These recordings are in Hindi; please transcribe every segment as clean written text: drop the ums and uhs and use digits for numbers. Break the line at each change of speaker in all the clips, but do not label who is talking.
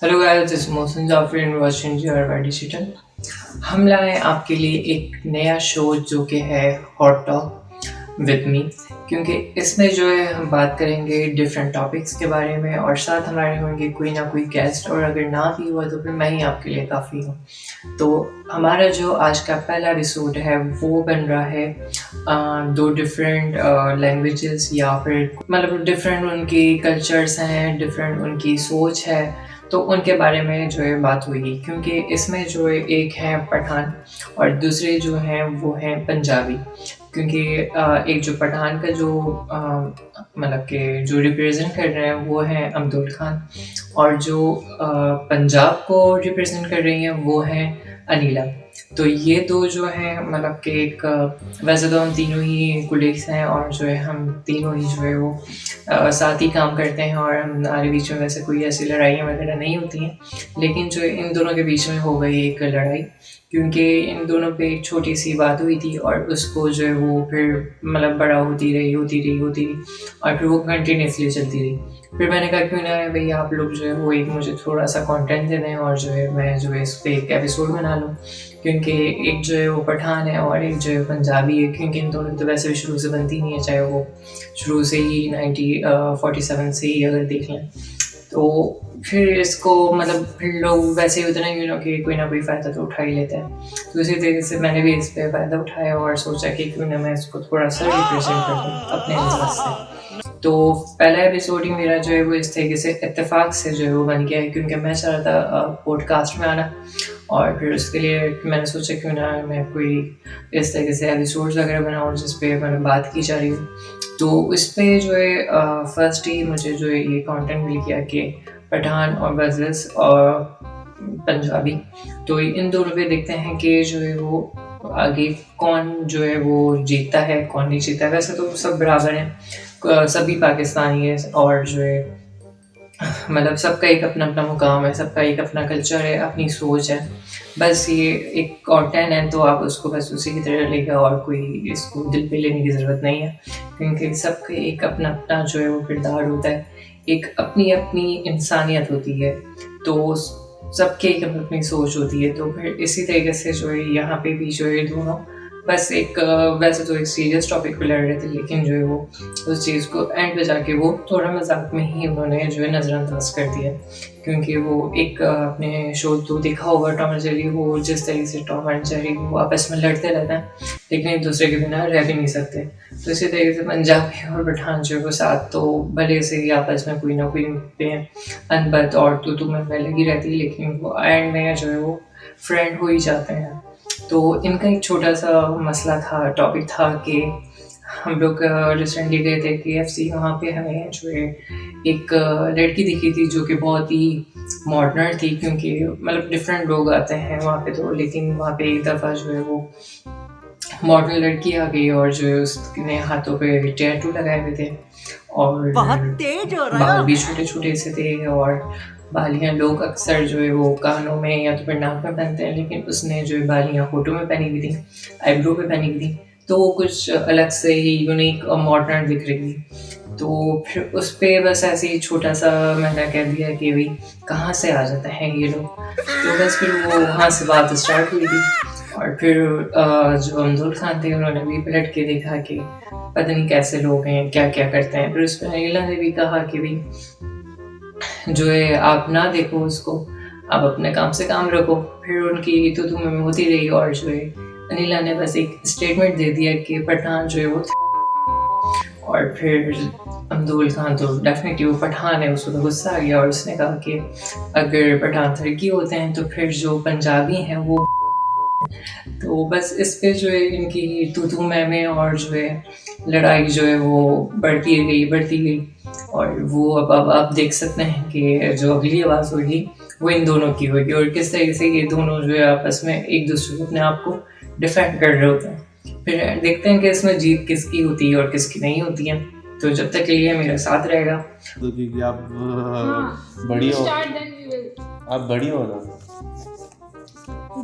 Hello guys, this Mohsin Jafri and watching GRY digital. हम लाए आपके लिए एक नया शो जो कि है हॉट टॉक विद मी, क्योंकि इसमें जो है हम बात करेंगे डिफरेंट टॉपिक्स के बारे में और साथ हमारे होंगे कोई ना कोई गेस्ट, और अगर ना भी हुआ तो फिर मैं ही आपके लिए काफ़ी हूँ। तो हमारा जो आज का पहला एपिसोड है वो बन रहा है दो डिफरेंट लैंग्वेजेस या फिर मतलब डिफरेंट उनकी कल्चर्स हैं, डिफरेंट उनकी सोच है, तो उनके बारे में जो है बात होगी। क्योंकि इसमें जो है एक है पठान और दूसरे जो हैं वो हैं पंजाबी। क्योंकि एक जो पठान का जो मतलब कि जो रिप्रेजेंट कर रहे हैं वो हैं अमदुल खान, और जो पंजाब को रिप्रेजेंट कर रही हैं वो हैं अनिला। तो ये दो जो हैं मतलब कि एक वैसे तो हम तीनों ही कुलीग्स हैं और जो है हम तीनों ही जो है वो साथ ही काम करते हैं, और हमारे बीच में वैसे कोई ऐसी लड़ाइयाँ वगैरह नहीं होती हैं। लेकिन जो इन दोनों के बीच में हो गई एक लड़ाई, क्योंकि इन दोनों पे एक छोटी सी बात हुई थी और उसको जो है वो फिर मतलब बड़ा होती रही और फिर वो कंटिन्यूसली चलती रही। फिर मैंने कहा क्यों ना भाई आप लोग जो है वो एक मुझे थोड़ा सा कंटेंट दे दें और जो है मैं जो है इस पर एक एपिसोड बना लूँ। क्योंकि एक जो है वो पठान है और एक जो है पंजाबी है, क्योंकि इन दोनों की तो वैसे भी शुरू से बनती नहीं है, चाहे वो शुरू से ही 1947 से ही अगर देख लें। तो फिर इसको मतलब फिर लोग वैसे ही उतना कि कोई ना कोई फ़ायदा तो उठा ही लेते हैं। तो इसी तरीके से मैंने भी इस पे फ़ायदा उठाया और सोचा कि क्यों ना मैं इसको थोड़ा सा रिप्रेजेंट कर दूँ अपने अंदाज से। तो पहला एपिसोड ही मेरा जो है वो इस तरीके से इत्तेफाक से जो है वो बन गया है, क्योंकि मैं चाह रहा था पॉडकास्ट में आना, और फिर उसके लिए मैंने सोचा क्यों ना मैं कोई इस तरीके से एपिसोड्स वगैरह बनाऊँ जिस पे मैंने बात की जा रही हो। तो इस पे जो है फर्स्ट ही मुझे जो है ये कंटेंट मिल गया कि पठान और गज़ल्स और पंजाबी, तो इन दोनों पे देखते हैं कि जो है वो आगे कौन जो है वो जीतता है कौन नहीं जीतता है। वैसे तो सब बराबर हैं, सभी पाकिस्तानी है और जो है मतलब सबका एक अपना अपना मुकाम है, सबका एक अपना कल्चर है, अपनी सोच है। बस ये एक कंटेंट है तो आप उसको बस उसी की तरह लेगा और कोई इसको दिल पे लेने की ज़रूरत नहीं है, क्योंकि सबका एक अपना अपना जो है वो किरदार होता है, एक अपनी अपनी इंसानियत होती है। तो सबकी एक अपनी सोच होती है। तो फिर इसी तरीके से जो है यहाँ पे भी जो है दोनों बस एक वैसे तो एक सीरियस टॉपिक पे लड़ रहे थे, लेकिन जो है वो उस चीज़ को एंड पे जाके वो थोड़ा मजाक में ही उन्होंने जो है नज़रअंदाज कर दिया। क्योंकि वो एक आपने शो तो देखा होगा टॉम एंड जेरी, वो जिस तरीके से टॉम एंड जेरी वो आपस में लड़ते रहते हैं लेकिन एक दूसरे के बिना रह भी नहीं सकते। तो इसी तरीके से पंजाबी और पठान जो है वो साथ तो भले से ही आपस में कोई ना कोई पे अनबन और तू में लगी रहती है, लेकिन वो एंड में जो है वो फ्रेंड हो ही जाते हैं। तो इनका एक छोटा सा मसला था, टॉपिक था कि हम लोग रिसेंटली गए थे KFC। वहाँ पे हमें जो है एक लड़की दिखी थी जो कि बहुत ही मॉडर्न थी, क्योंकि मतलब डिफरेंट लोग आते हैं वहाँ पे तो, लेकिन वहाँ पे एक दफ़ा जो है वो मॉडर्न लड़की आ गई और जो है उसने हाथों पे टैटू लगाए हुए थे और
बहुत तेज हो रहा
बाल
है।
भी छोटे छोटे से थे, और बालियाँ लोग अक्सर जो है वो कानों में या तो फिर नाक में पहनते हैं, लेकिन उसने जो है बालियाँ होठों में पहनी हुई थी, आईब्रो पे पहनी हुई थी, तो वो कुछ अलग से ही यूनिक और मॉडर्न दिख रही थी। तो फिर उस पे बस ऐसे ही छोटा सा मैंने कह दिया कि भाई कहाँ से आ जाते हैं ये लोग। तो बस फिर वो वहाँ से बात स्टार्ट हुई थी, और फिर जो अमदुल खान थे उन्होंने भी पलट के देखा कि पता नहीं कैसे लोग हैं, क्या क्या करते हैं। फिर उस पर अनिला ने भी कहा कि भाई जो है आप ना देखो उसको, आप अपने काम से काम रखो। फिर उनकी तो तुम्हें होती रही, और जो है अनिला ने बस एक स्टेटमेंट दे दिया कि पठान जो है वो और फिर अमदुल खान तो डेफिनेटली वो पठान है, उसको तो गुस्सा आ गया और उसने कहा कि अगर पठान थरकी होते हैं तो फिर जो पंजाबी हैं वो। तो बस इस पे जो है इनकी तू मैं और जो है लड़ाई जो है वो बढ़ती गई, और वो अब आप देख सकते हैं कि जो अगली आवाज़ होगी वो इन दोनों की होगी, और किस तरीके से ये दोनों जो है आपस में एक दूसरे को अपने आप को डिफेंड कर रहे होते हैं। फिर देखते हैं कि इसमें जीत किसकी होती है और किसकी नहीं होती है। तो जब तक के लिए मेरा साथ रहेगा।
तो क्योंकि आप बड़ी हो, आप बड़ी हो ना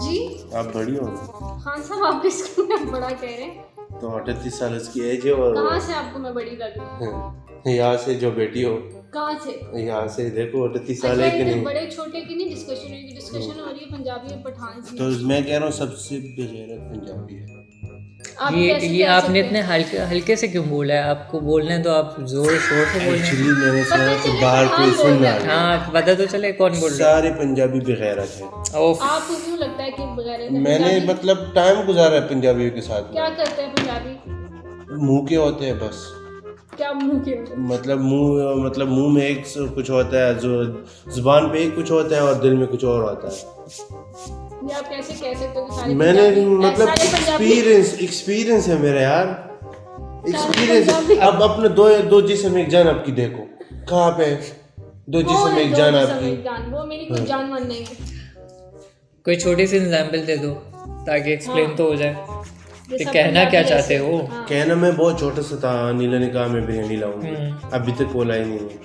जी
आप बड़ी हो ना,
खान साहब आप इसको ना बड़ा कह रहे हैं।
तो 38 साल की एज है और
कहाँ से आपको मैं बड़ी लग रही हूँ?
यहाँ से जो बेटी हो
कहाँ से?
यहाँ से देखो 38 साल
अच्छा,
है कि
इधर
नहीं।
बड़े छोटे की नहीं डिस्कशन हुई, डिस्कशन हो रही है पंजाबी और पठान की।
तो मैं कह रहा हूँ सबसे बेगैरत पंजाबी है।
आप
ये
कैसे
ये
कह
आपने
सकते
इतने हल्के हल्के से क्यों बोला है? आपको बोलने हैं तो आप जोर शोर से बोल रहे हैं।
एक्चुअली मैंने सुना
पता
कि
चले
बाहर
हाँ
कोई
बोल
सुन
रहा
रहा
है।
है।
हाँ पता तो चले कौन बोल रहा
सारे पंजाबी बेगैरत है।
है। ओफ,
आपको क्यों लगता है कि बगैर
मैंने मतलब टाइम गुजारा है पंजाबियों के साथ
क्या
में।
करते हैं पंजाबी?
मुंह के होते हैं बस,
क्या मुंह के होते हैं?
मतलब मुंह में एक कुछ होता है, जो जुबान पे एक कुछ होता है और दिल में कुछ और होता है।
ये आप कैसे कह सकते हो कि सारे
मैंने
पंजाबी-
मतलब
सारे पंजाबी
एक्सपीरियंस है मेरा यार, एक्सपीरियंस।
पंजाबी-
अब अपने दो जिस्म एक जान आपकी देखो कहाँ पे, दो
वो
जिस्म
है
एक
दो
जान
जिस्म
आपकी।
एक जान, वो मेरी कोई जान मन नहीं है।
कोई छोटी सी एग्जांपल दे दो ताकि एक्सप्लेन तो हो जाए
ये
कि
सब
कहना क्या
पंजाबी
चाहते
ऐसे-
हो।
हाँ।
कहना मैं बहुत छोटा सा था, नीला ने कहा मैं बिरयानी लाऊंगी, अभी तक बोला ही नहीं है।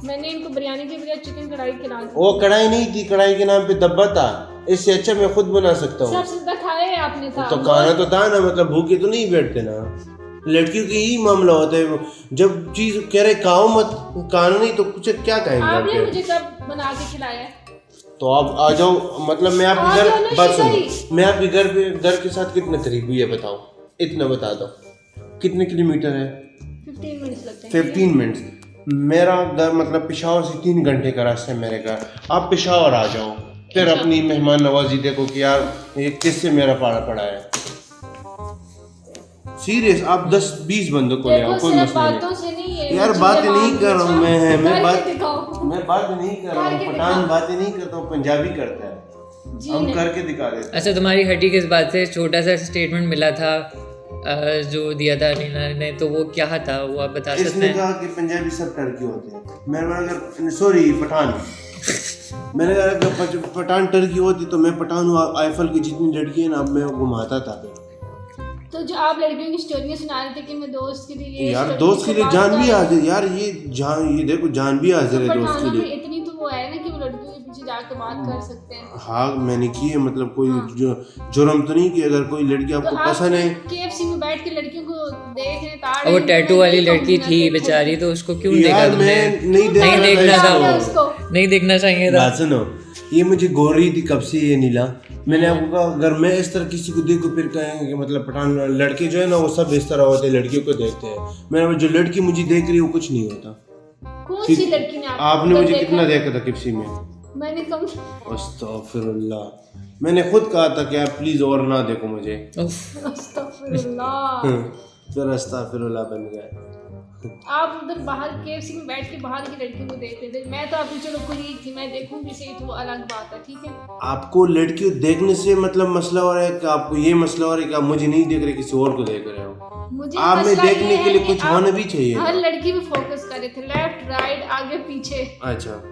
मैंने इनको बिरयानी के बजाय चिकन कढ़ाई खिला दी।
वो कढ़ाई नहीं थी, कढ़ाई के नाम पे डब्बा था, इससे अच्छा मैं खुद बना सकता हूँ।
सब सीधा खाए आपने था।
तो खाना तो था ना, मतलब भूखे तो नहीं बैठते ना। लड़कियों की ही मामला होता है, जब चीज कह रहे खाओ मत, खाना नहीं तो कुछ क्या कहेंगे
आपने
आपके?
मुझे कब बना के खिलाया है?
तो आप आ जाओ, मतलब मैं आपके
आ
घर
जाओ ना,
बात
शिकारी।
सुनो, मैं आपके घर के साथ कितने करीब हुई है बताओ, इतना बता दो कितने किलोमीटर है?
15 मिनट्स लगते हैं।
15 मिनट्स। मेरा घर मतलब पेशावर से 3 घंटे का रास्ता है मेरे घर। आप पेशावर आ जाओ, फिर अपनी मेहमान नवाजी देखो कि यार ये किससे मेरा पारा पड़ा है। सीरियस, आप 10-20 बंदों को ले आओ,
देखो
कोई
सिर्फ
मसला
बातों
नहीं।
से नहीं है
यार
मुझे
बात नहीं
जवाब
कर रहा हूँ
दीजिए।
मैं
करके
बात
दिखाओ।
मैं बात नहीं कर रहा हूँ,
करके
पठान
दिखाओ।
बातें नहीं करता हूँ, पंजाबी करता है।
जी
हम
नहीं।
करके दिखा देते हैं।
अच्छा, तुम्हारी हड्डी किस बात से? छोटा सा स्टेटमेंट मिला था जो दिया था नीना ने, तो वो क्या था वो आप बता सकते
इसने
हैं?
कहा कि पंजाबी सब टर्की होते हैं। मैंने अगर सॉरी पठान मैंने कहा अगर पठान टर्की होती तो मैं पठान हूँ, आईफल की जितनी लड़की है ना अब मैं घुमाता था।
तो जो आप लड़कियों की स्टोरियां सुना रहे थे कि मैं दोस्त के लिए
यार
स्टोरी
दोस्त के लिए
बात
जान
कर
भी
रही हूँ।
हाजिर, यार ये देखो जान भी हाजिर है दोस्त
पठानों
के
में
लिए।
इतनी तो वो है ना कि वो लड़कियों के पीछे जाकर बात कर सकते हैं।
हाँ मैंने की है, मतलब कोई जो जुर्म तो नहीं कि अगर कोई लड़की
तो
आपको
आप
पसंद है।
KFC में बैठ के लड़कियों को देख रहे ताड़
और वो
रहे,
टैटू
मैं
वाली
नहीं
लड़की
कहूँगी
थी
ना,
बेचारी, तो उसको क्यों देखा
यार
तुमने?
मैं नहीं
नहीं देखना था
था
वो,
उसको।
नहीं देखना चाहिए था।
बात सुनो, ये मुझे गोर रही थी कब से ये नीला। मैंने आपको कहा अगर मैं इस तरह किसी को देखूं फिर कहेंगे कि मतलब पठान लड़के जो है ना वो सब इस तरह होते हैं, लड़कियों को देखते हैं। मैंने जो लड़की मुझे देख रही है वो कुछ नहीं होता।
कौन सी लड़की ने
आपने मुझे कितना देखा था किप्सी में?
मैंने कम
अस्तगफिरुल्लाह, मैंने खुद कहा था कि आप प्लीज और ना देखो मुझे।
उफ,
अस्तगफिरुल्लाह।
फिर अस्तगफिरुल्लाह बन गया।
आप उधर बाहर KFC में बैठ के बाहर की लड़कियों को देख रहे थे, मैं तो आपकी चलो कुलीग थी, मैं देखूंगी सही तो वो अलग बात है, ठीक है।
आपको लड़कियों देखने से मतलब मसला हो रहा है कि आपको ये मसला हो रहा है कि आप मुझे नहीं देख रहे, किसी और को देख रहे हो।
मुझे
आप में
मसला
देखने
ये
के
है
लिए
कि
कुछ
आप
होना भी चाहिए।
हर लड़की पे फोकस कर रहे थे, लेफ्ट राइट आगे पीछे।
अच्छा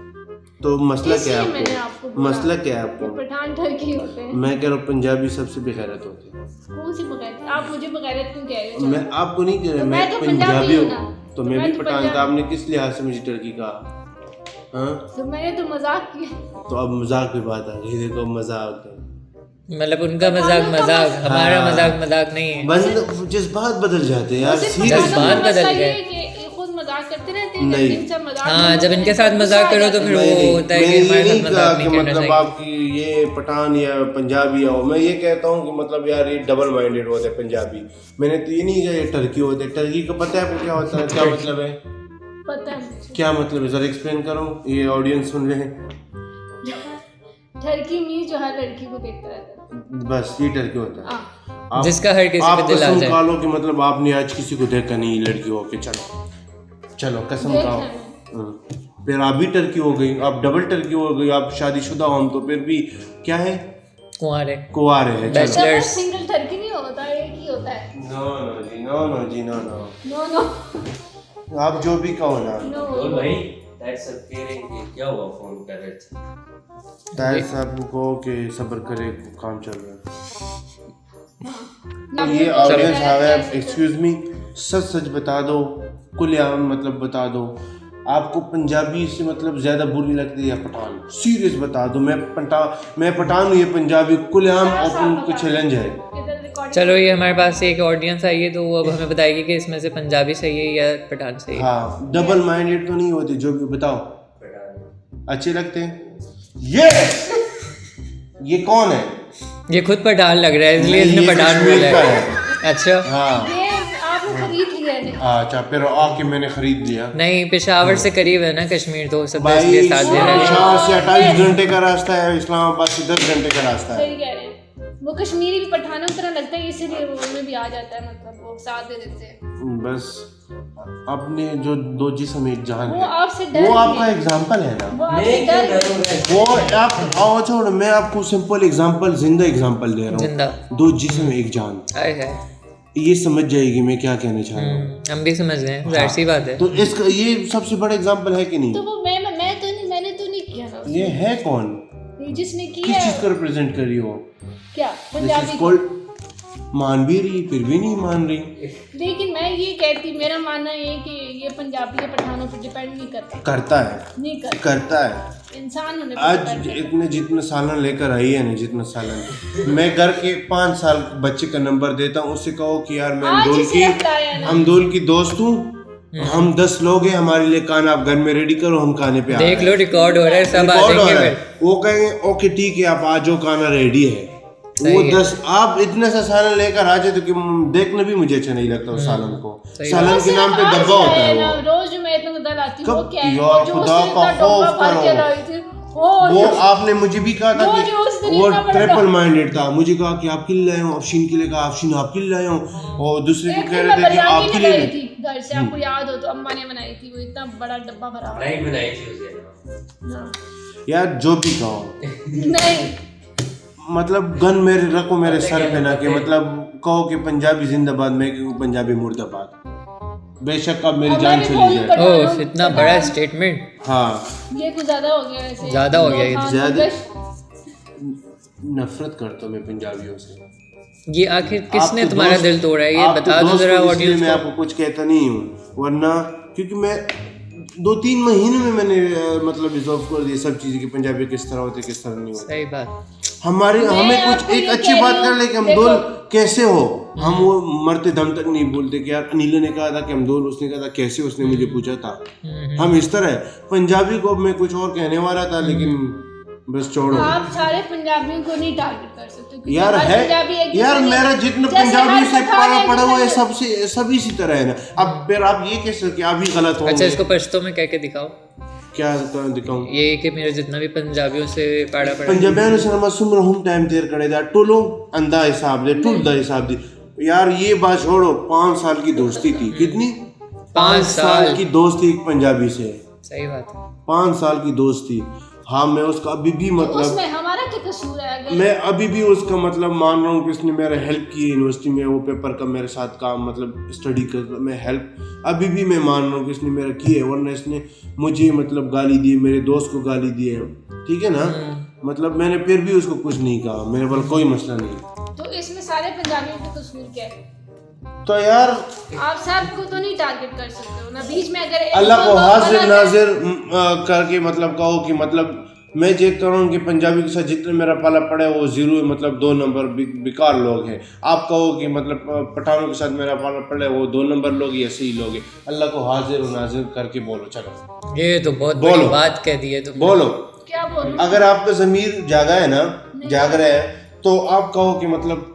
तो मसला क्या
इसलिए मैंने
है
आपको
आपको?
बोला
मसला क्या है
कि
आपको?
पठान ठरकी होते हैं।
मैं कह रहा हूँ पंजाबी सबसे बेगैरत होते हैं।
कौन सी बगैरत? आप मुझे बगैरत क्यों कह रहे हो?
मैं आपको नहीं कह रहा,
तो
मैं
मैं तो
पंजाबी
पंजाबी हूँ
हूँ।
ना।
तो
तो
मैं
मैं
भी
तो
पठान था,
पंजाबी।
आपने किस लिहाज से मुझे टर्की कहा? हाँ
तो मैंने तो मजाक किया।
तो अब मजाक की बात आ गई, देखो मजाक है।
मतलब उनका मजाक मजाक, हमारा मजाक मजाक नहीं है।
बंद जज्बात बदल जाते हैं यार,
सिर्फ
सीरियस।
जज्बात
पठानों का
बदल
मसला
गए।
ये है कि ये खुद मजाक करते रहते हैं,
नहीं।
जब इनसे मजाक
हाँ,
नहीं
जब
होता
इनके
है,
साथ
गुस्सा
मजाक
आ
करो तो
जाता
फिर
है।
वो होता है कि
मैंने
हमारे
ये
साथ
नहीं कहा
मजाक
कि
नहीं करना
मतलब
चाहिए।
आपकी ये पठान या पंजाबी हो, मैं ये कहता हूँ कि मतलब यार ये डबल माइंडेड होते हैं पंजाबी। मैंने तो ये नहीं कहा ये टर्की होते हैं। टर्की का पता है आपको क्या होता है, क्या मतलब है?
पता है मुझे।
क्या मतलब है, जरा एक्सप्लेन करो, ये ऑडियंस सुन रहे हैं।
ठरकी मीन्स जो हर लड़की को देखता रहता है।
बस ये टर्की होता है।
हाँ।
जिसका हर किसी
आप
पे दिल आ
कसम
जाए।
खा लो कि मतलब आपने आज किसी को देखा नहीं लड़की हो के, चलो चलो कसम
देखा
खाओ।
है।
फिर आप भी टर्की हो गई, आप डबल टर्की हो गई, आप शादीशुदा हो तो फिर भी क्या है,
कुंवारे।
कुंवारे हैं। चलो
Bachelor।
डबल सिंगल ठरकी नहीं होता, एक ही होता है।
नो जी नो नो जी नो नो,
नो नो
आप जो भी कहो ना।
और
नो।
भाई डैड सब कह रहे हैं कि क्या हुआ, फोन कर रहे थे।
ताहिर साहब को कहो कि सब्र करे, काम चल रहा है।
ये
ये ऑडियंस आ गया, एक्सक्यूज मी, सच सच बता दो, कुल-ए-आम मतलब बता दो, आपको पंजाबी से मतलब ज्यादा बुरी लगती है या पठान? सीरियस बता दो। मैं पठान हूँ, ये पंजाबी, कुल-ए-आम ओपन को चैलेंज है।
इधर रिकॉर्डिंग।
चलो ये हमारे पास एक ऑडियंस आई है, तो वो अब हमें बताएगी कि इसमें से पंजाबी सही है या पठान सही है।
हाँ, डबल माइंडेड तो नहीं होते, जो भी बताओ
पठान।
अच्छे लगते हैं। ये कौन है?
ये खुद पठान लग रहा है, इसलिए
नहीं,
इसने
ये
पठान
कश्मीर
बोला
का
है। अच्छा
हाँ
ये आपने खरीद लिया है ना?
अच्छा, फिर आके मैंने खरीद लिया।
नहीं, पेशावर से करीब है ना कश्मीर, तो सब
भाई
इसलिए साथ दे रहे हैं।
पेशावर से 28 घंटे का रास्ता है, इस्लामाबाद से 10 घंटे का रास्ता है।
सही कह रहे हैं। वो कश्मीरी भी पठानों की तरह लगता है, इसीलिए वो उनमें भी आ जाता है, मतलब वो साथ दे देते हैं।
बस अपने जो दो जिस्म एक जान
वो
है,
आपसे डर
वो
नहीं
आपका
है।
एग्जाम्पल है ना।
वो आपसे
मैं क्यों
डर
डरूंगा?
वो आप आओ छोड़, मैं आपको सिंपल एग्जाम्पल, जिंदा एग्जाम्पल दे रहा
जिंदा।
हूँ। दो जिस्म एक जान,
हाय हाय।
ये समझ जाएगी मैं क्या कहना चाह रहा हूँ।
हम भी समझ रहे हैं, जाहिर सी बात है।
तो इसका ये सबसे बड़ा एग्जाम्पल है कि
तो
नहीं?
वो मैं तो नहीं, मैंने तो नहीं किया ना।
ये है कौन?
ये जिसने
किस
किया
चीज को रिप्रेजेंट कर रही हो?
क्या
दिस
पंजाबी
इज
को।
कॉल्ड, मान भी रही फिर भी नहीं मान रही।
लेकिन मैं ये कहती, मेरा मानना ये है कि ये पंजाबी या पठानों पर डिपेंड नहीं करता।
करता है,
नहीं करता,
करता है।
इंसान होने पर
आज
depend करता है।
इतने जितने सालन लेकर आई है ना, जितना सालन मैं घर के 5 साल बच्चे का नंबर देता हूँ, उससे कहो कि यार मैं
आज
अमदोल
ही सिर्फ लाया है
की
ना।
अमदोल की दोस्त हूँ, हम 10 लोग हैं, हमारे लिए खाना आप घर में रेडी करो, हम खाने पे आ
देख
रहे
लो, रिकॉर्ड हो रहा है, सब
हैं।
आ
रिकॉर्ड हो
जाएंगे
रहा है।
फिर।
वो कहेंगे ओके ठीक है, आप आ जाओ, खाना रेडी है।
सही
वो
है।
10 आप इतने सा सालन लेकर आ जाए तो कि देखने भी मुझे अच्छा नहीं लगता उस सालन को।
सही
सालन
वो
के
सिर्फ
नाम पे
आज
डब्बा होता
लाया
है
ना,
वो।
रोज जो मैं इतना दाल आती हूँ, वो
कब
क्या है?
यार,
जो
खुदा
उसने
का
इतना डब्बा
खौफ
भर के
करो।
लाई थी,
वो
जो
आपने मुझे भी कहा था
वो
कि
जो उस दिन
वो
इतना बड़ा
ट्रिपल माइंडेड था। मुझे कहा कि आपके लिए लाया हूँ, अफशीन के लिए कहा अफशीन आपके लिए लाया हूँ, और दूसरे को
एक
कह
दिन
रहे
मैं
थे कि
बिरयानी
आपके
लाई
लिए।
थी घर से, आपको याद हो तो अम्मा ने बनाई थी, वो इतना बड़ा डब्बा भरा हुआ।
नहीं बनाई थी उसे।
हाँ।
यार जो भी कहो,
नहीं,
मतलब गन मेरे रखो मेरे सर पे ना, कि मतलब कहो कि पंजाबी जिंदाबाद, मैं क्यों पंजाबी मुर्दाबाद। बेशक अब मेरी
अब
जान
मैं भी
चली
बोलूं
जाए।
पठानों-
ओह, इतना बड़ा स्टेटमेंट।
हाँ,
ये कुछ ज्यादा हो गया ऐसे।
ज्यादा हो गया ये तो।
खान
ज्यादा।
मुगश।
नफरत करता हूँ मैं पंजाबियों से।
ये आखिर किसने
आप तो
तुम्हारा
दोस्त-
दिल तोड़ा है, ये
आप तो
बता दो
दोस्त
जरा
हो, इसलिए
ऑडियंस
मैं
को।
आपको कुछ कहता नहीं हूँ, वरना क्योंकि मैं 2-3 महीने में मैंने मतलब रिजॉल्व कर दिया सब चीजें कि पंजाबी किस तरह होते किस तरह नहीं होते।
सही बात।
हमें
मैं
कुछ
आपको
एक
ये
अच्छी
कह
बात
रही
कर
हूँ,
ले कि
देखो।
अमदोल कैसे हो, हम वो मरते दम तक नहीं बोलते कि यार अनिल ने कहा था कि अमदोल, उसने कहा था कैसे, उसने मुझे पूछा था। हम इस तरह पंजाबी को मैं कुछ और कहने वाला था, लेकिन बस छोड़ो
आप सारे पंजाबियों को नहीं टारगेट कर सकते क्योंकि
यार।
हर
है
पंजाबी एक
यार,
दूसरे
मेरा
की-
जितना
जैसे
पंजाबी
हर
से
पठान एक
पढ़ा हुआ है
दूसरे
सबसे सभी इसी तरह है ना। अब फिर आप ये कह सकते आप ही गलत हो।
अच्छा, इसको पश्तो में कह के दिखाओ।
क्या दिखाऊं?
ये कि मेरे जितना भी पंजाबियों से पाड़ा पड़ा
पंजाबियों से हम सुमर हम टाइम देर करे दा टोलो अंदा हिसाब दे टुल दा हिसाब दे। यार ये बात छोड़ो, 5 साल की दोस्ती थी। कितनी?
5
साल की दोस्ती एक पंजाबी से।
सही बात है।
5 साल की दोस्ती। हाँ, मैं उसका अभी भी मतलब
उसमें हमारा क्या कसूर है? अगर
मैं अभी भी उसका मतलब मान रहा हूँ कि उसने मेरा हेल्प की यूनिवर्सिटी में, वो पेपर का मेरे साथ काम मतलब स्टडी कर, मैं हेल्प अभी भी मैं मान रहा हूँ कि इसने मेरा की है, वरना इसने मुझे मतलब गाली दी, मेरे दोस्त को गाली दी है, ठीक है ना। मतलब मैंने फिर भी उसको कुछ नहीं कहा, मेरे पास कोई मसला नहीं।
तो इसमें सारे पंजाबियों का कसूर क्या है?
तो यार
आप सबको तो नहीं टारगेट कर सकते हो ना, बीच में अगर
अल्लाह को हाजिर नाजिर करके मतलब कहो कि मतलब मैं चेक कर रहा हूँ कि पंजाबी के साथ जितने मेरा पाला पड़ा है वो 0 मतलब 2 नंबर बेकार लोग हैं। आप कहो कि मतलब पठानों के साथ मेरा पाला पड़ा है वो 2 नंबर लोग या सही लोग हैं। अल्लाह को हाजिर नाजिर करके बोलो। चलो,
ये तो बहुत
बोलो।
बड़ी बात कह दी है तुमने।
बोलो।
क्या बोलूं?
अगर आपका ज़मीर जागा है ना, जाग रहा है, तो आप कहो कि मतलब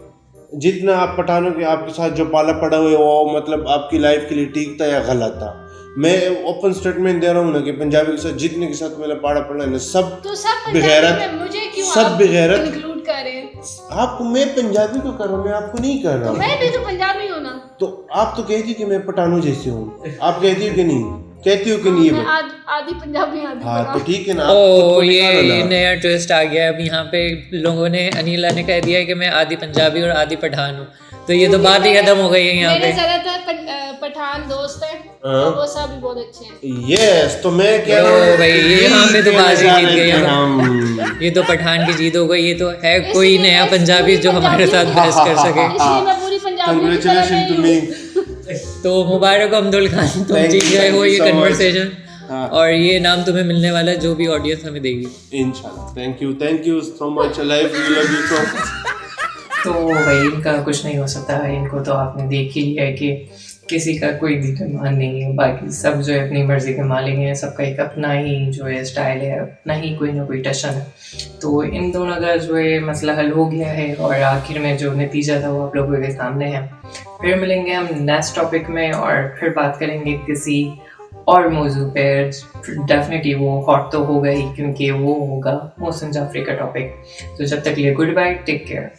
जितना आप पठानों के आपके साथ जो पाला पड़ा हुआ है वो मतलब आपकी लाइफ के लिए ठीक था या गलत था। मैं ओपन स्टेटमेंट दे रहा हूँ ना कि पंजाबी के साथ जितने के साथ मेरा पाड़ा पड़ा है ना, सब
तो सब
बेगैरत,
पंजाबी में मुझे क्यों
सब
आप
बेगैरत।
इंक्लूड कर रहे हैं?
आपको मैं पंजाबी को कर रहा हूँ, मैं आपको नहीं कर रहा
तो
हूँ।
मैं भी तो पंजाबी हूँ ना।
तो आप तो कहती कि मैं पठानों जैसे हूँ, आप कहती हो कि नहीं, कहती हो कि नहीं है
मैं
भाई?
आधी पंजाबी आधी
हाँ तो
पठान।
ठीक है ना, आप खुद
ओ,
को निकालो
ये
ना।
नया ट्विस्ट आ गया। अब यहाँ पे लोगों ने, अनिला ने कह दिया है कि मैं आधी पंजाबी और आधी पठान हूँ, तो ये तो बात ही खत्म हो गई है यहाँ
मेरे
पे।
ज्यादातर पठान दोस्त हैं
हाँ।
और वो सब भी बहुत अच्छे हैं।
यस, तो मैं कह रहा
ओ
हूँ
भाई, ये यहाँ पे तो बाजी जीत गई है।
हम।
ये तो पठान की जीत हो गई। ये तो है
इसलिए
कोई नया
मैं
पंजाबी जो
पूरी
हमारे साथ
पंजाबी-
बहस कर सके।
इसलिए मैं पूरी पंजाबी की तरह
Congratulations to
नहीं
me.
हूँ।
तो मुबारक अब्दुल खान, तुम
Thank
जीत
you,
गए हो
thank you
ये
so much.
कन्वर्सेशन,
हाँ।
और ये नाम तुम्हें मिलने वाला है जो भी ऑडियंस हमें देगी।
इंशाल्लाह। Thank you so much. Life we love you so much.
तो भाई इनका कुछ नहीं हो सकता है, इनको तो आपने देख ही लिया है कि किसी का कोई भी डिमांड नहीं है, बाकी सब जो है अपनी मर्ज़ी के मालिक हैं, सबका एक अपना ही जो है स्टाइल है, अपना ही कोई ना कोई टशन है। तो इन दोनों का जो है मसला हल हो गया है और आखिर में जो नतीजा था वो आप लोगों के सामने है। फिर मिलेंगे हम नेक्स्ट टॉपिक में और फिर बात करेंगे किसी और मौजू पे। डेफिनेटली वो हॉट तो होगा ही क्योंकि वो होगा मोहसिन जाफरी का टॉपिक। तो जब तक के लिए गुड बाय, टेक केयर।